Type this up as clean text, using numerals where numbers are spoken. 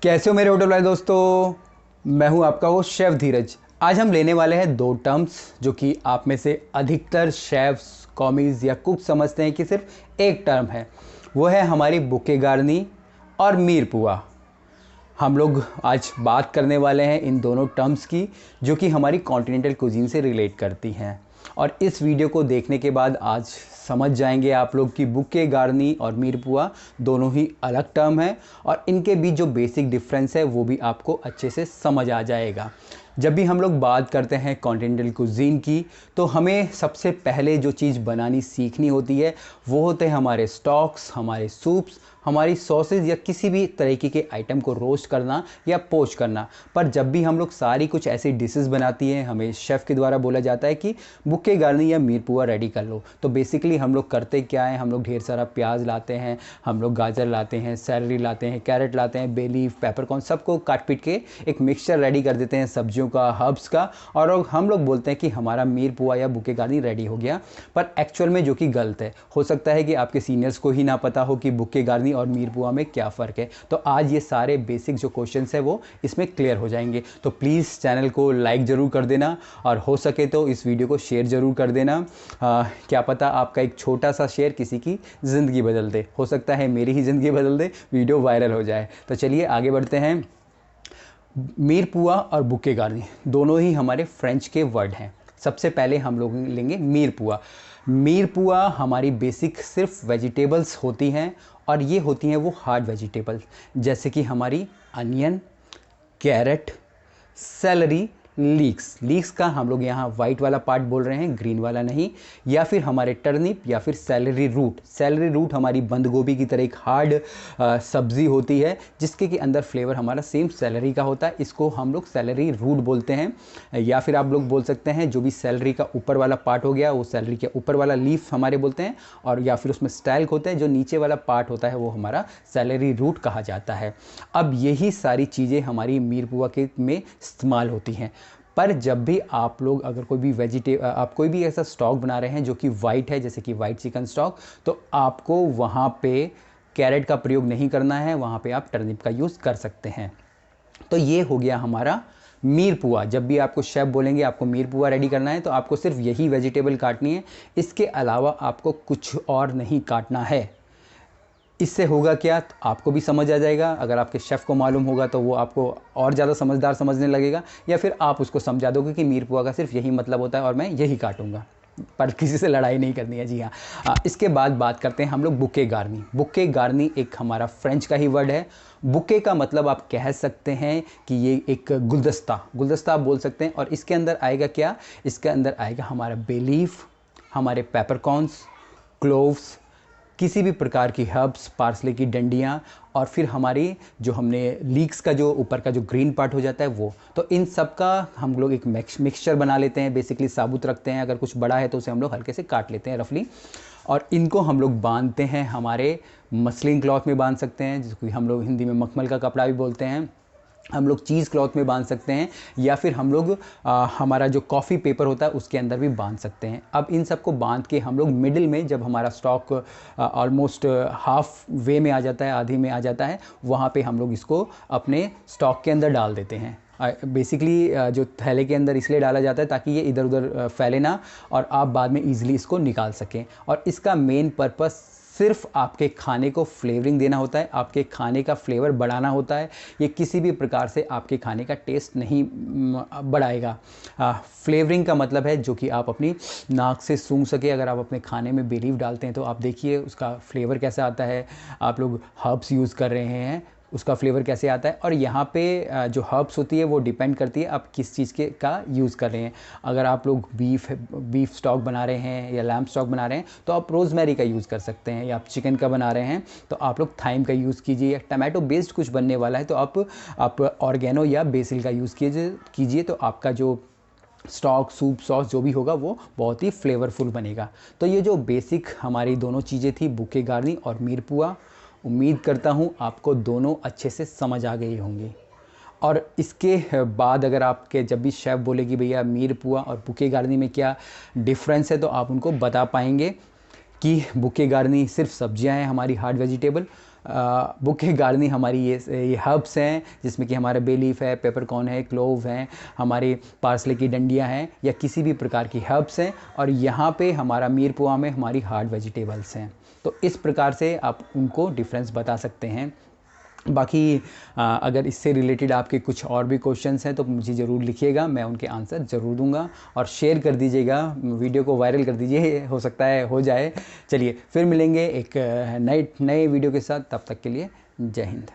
कैसे हो मेरे होटल वाले दोस्तों। मैं हूं आपका वो शेफ़ धीरज। आज हम लेने वाले हैं दो टर्म्स जो कि आप में से अधिकतर शेफ्स, कॉमीज या कुक समझते हैं कि सिर्फ एक टर्म है। वो है हमारी बुकेगार्नी और मीर पुआ। हम लोग आज बात करने वाले हैं इन दोनों टर्म्स की जो कि हमारी कॉन्टिनेंटल कुजीन से रिलेट करती हैं। और इस वीडियो को देखने के बाद आज समझ जाएंगे आप लोग कि बुकेगार्नी और मीर पुआ दोनों ही अलग टर्म है और इनके बीच जो बेसिक डिफरेंस है वो भी आपको अच्छे से समझ आ जाएगा। जब भी हम लोग बात करते हैं कॉन्टिनेंटल कुजीन की तो हमें सबसे पहले जो चीज़ बनानी सीखनी होती है वो होते हैं हमारे स्टॉक्स, हमारे सूप्स, हमारी सॉसेज या किसी भी तरीके के आइटम को रोस्ट करना या पोच करना। पर जब भी हम लोग सारी कुछ ऐसी डिशेस बनाती हैं हमें शेफ़ के द्वारा बोला जाता है कि बुकेगार्नी या मीर पुआ रेडी कर लो। तो बेसिकली हम लोग करते क्या है, हम लोग ढेर सारा प्याज लाते हैं, हम लोग गाजर लाते हैं, सैलरी लाते हैं, कैरेट लाते हैं, बे लीफ, पेपरकॉर्न, सबको काट पीट के एक मिक्सचर रेडी कर देते हैं सब्जियों का, हर्ब्स का, और हम लोग बोलते हैं कि हमारा मीर पुआ या बुकेगार्नी रेडी हो गया। पर एक्चुअल में जो कि गलत है। हो सकता है कि आपके सीनियर्स को ही ना पता हो कि बुकेगार्नी और मीर पुआ में क्या फ़र्क है। तो आज ये सारे बेसिक जो क्वेश्चंस है वो इसमें क्लियर हो जाएंगे। तो प्लीज़ चैनल को लाइक ज़रूर कर देना और हो सके तो इस वीडियो को शेयर ज़रूर कर देना। क्या पता आपका एक छोटा सा शेयर किसी की ज़िंदगी बदल दे। हो सकता है मेरी ही ज़िंदगी बदल दे, वीडियो वायरल हो जाए। तो चलिए आगे बढ़ते हैं। मीर पुआ और बुकेगार्नी दोनों ही हमारे फ्रेंच के वर्ड हैं। सबसे पहले हम लोग लेंगे मीर पुआ। मीर पुआ हमारी बेसिक सिर्फ वेजिटेबल्स होती हैं और ये होती हैं वो हार्ड वेजिटेबल्स जैसे कि हमारी अनियन, कैरेट, सेलरी, लीक्स का हम लोग यहाँ वाइट वाला पार्ट बोल रहे हैं, ग्रीन वाला नहीं। या फिर हमारे टर्निप या फिर सेलरी रूट हमारी बंद गोभी की तरह एक हार्ड सब्ज़ी होती है जिसके कि अंदर फ्लेवर हमारा सेम सेलरी का होता है। इसको हम लोग सेलरी रूट बोलते हैं। या फिर आप लोग बोल सकते हैं जो भी सेलरी का ऊपर वाला पार्ट हो गया वो सेलरी के ऊपर वाला लीफ हमारे बोलते हैं, और या फिर उसमें स्टैल्क होता है जो नीचे वाला पार्ट होता है वो हमारा सेलरी रूट कहा जाता है। अब यही सारी चीज़ें हमारी मीर पुआ के में इस्तेमाल होती हैं। पर जब भी आप लोग अगर आप कोई भी ऐसा स्टॉक बना रहे हैं जो कि वाइट है, जैसे कि वाइट चिकन स्टॉक, तो आपको वहाँ पे कैरेट का प्रयोग नहीं करना है, वहाँ पे आप टर्निप का यूज़ कर सकते हैं। तो ये हो गया हमारा मीर पुआ। जब भी आपको शेफ़ बोलेंगे आपको मीर पुआ रेडी करना है तो आपको सिर्फ यही वेजिटेबल काटनी है, इसके अलावा आपको कुछ और नहीं काटना है। इससे होगा क्या, तो आपको भी समझ आ जाएगा। अगर आपके शेफ़ को मालूम होगा तो वो आपको और ज़्यादा समझदार समझने लगेगा, या फिर आप उसको समझा दोगे कि मीर पुआ का सिर्फ यही मतलब होता है और मैं यही काटूंगा। पर किसी से लड़ाई नहीं करनी है। जी हाँ। इसके बाद बात करते हैं हम लोग बुकेगार्नी। बुकेगार्नी एक हमारा फ्रेंच का ही वर्ड है। बुके का मतलब आप कह सकते हैं कि ये एक गुलदस्ता आप बोल सकते हैं। और इसके अंदर आएगा क्या, इसके अंदर आएगा हमारा बे लीफ, हमारे पेपरकॉर्न्स, क्लोव्स, किसी भी प्रकार की हर्ब्स, पार्सले की डंडियाँ, और फिर हमारी जो हमने लीक्स का जो ऊपर का जो ग्रीन पार्ट हो जाता है वो। तो इन सब का हम लोग एक मिक्सचर बना लेते हैं, बेसिकली साबुत रखते हैं। अगर कुछ बड़ा है तो उसे हम लोग हल्के से काट लेते हैं रफली, और इनको हम लोग बांधते हैं हमारे मसलिन क्लॉथ में बांध सकते हैं, जिसको हम लोग हिंदी में मखमल का कपड़ा भी बोलते हैं। हम लोग चीज़ क्लॉथ में बांध सकते हैं, या फिर हम लोग हमारा जो कॉफ़ी पेपर होता है उसके अंदर भी बांध सकते हैं। अब इन सब को बांध के हम लोग मिडिल में, जब हमारा स्टॉक ऑलमोस्ट हाफ वे में आ जाता है, आधी में आ जाता है, वहाँ पे हम लोग इसको अपने स्टॉक के अंदर डाल देते हैं। बेसिकली जो थैले के अंदर इसलिए डाला जाता है ताकि ये इधर उधर फैले ना, और आप बाद में ईजिली इसको निकाल सकें। और इसका मेन पर्पस सिर्फ आपके खाने को फ्लेवरिंग देना होता है, आपके खाने का फ्लेवर बढ़ाना होता है। ये किसी भी प्रकार से आपके खाने का टेस्ट नहीं बढ़ाएगा। फ्लेवरिंग का मतलब है जो कि आप अपनी नाक से सूंघ सके। अगर आप अपने खाने में बे लीफ डालते हैं तो आप देखिए उसका फ्लेवर कैसा आता है। आप लोग हर्ब्स यूज़ कर रहे हैं, उसका फ्लेवर कैसे आता है। और यहाँ पे जो हर्ब्स होती है वो डिपेंड करती है आप किस चीज़ के का यूज़ कर रहे हैं। अगर आप लोग बीफ स्टॉक बना रहे हैं या लैम्प स्टॉक बना रहे हैं तो आप रोज़मेरी का यूज़ कर सकते हैं, या आप चिकन का बना रहे हैं तो आप लोग थाइम का यूज़ कीजिए। या टमाटो बेस्ड कुछ बनने वाला है तो आप ऑर्गेनो या बेसिल का यूज़ कीजिए। तो आपका जो स्टॉक, सूप, सॉस जो भी होगा वो बहुत ही फ्लेवरफुल बनेगा। तो ये जो बेसिक हमारी दोनों चीज़ें थी, बुकेगार्नी और मीर पुआ, उम्मीद करता हूँ आपको दोनों अच्छे से समझ आ गई होंगी। और इसके बाद अगर आपके जब भी शेफ़ बोले कि भैया मीर पुआ और बुकेगार्नी में क्या डिफरेंस है तो आप उनको बता पाएंगे कि बुकेगार्नी सिर्फ सब्जियां हैं हमारी हार्ड वेजिटेबल, बुके गार्डनी हमारी ये हर्ब्स हैं, जिसमें कि हमारा बे लीफ है, पेपरकॉर्न है, क्लोव हैं, हमारी पार्सले की डंडियां हैं, या किसी भी प्रकार की हर्ब्स हैं। और यहाँ पे हमारा मीरपुआ में हमारी हार्ड वेजिटेबल्स हैं। तो इस प्रकार से आप उनको डिफरेंस बता सकते हैं। बाकी अगर इससे रिलेटेड आपके कुछ और भी क्वेश्चंस हैं तो मुझे ज़रूर लिखिएगा, मैं उनके आंसर ज़रूर दूंगा। और शेयर कर दीजिएगा, वीडियो को वायरल कर दीजिए, हो सकता है हो जाए। चलिए फिर मिलेंगे एक नए वीडियो के साथ, तब तक के लिए जय हिंद।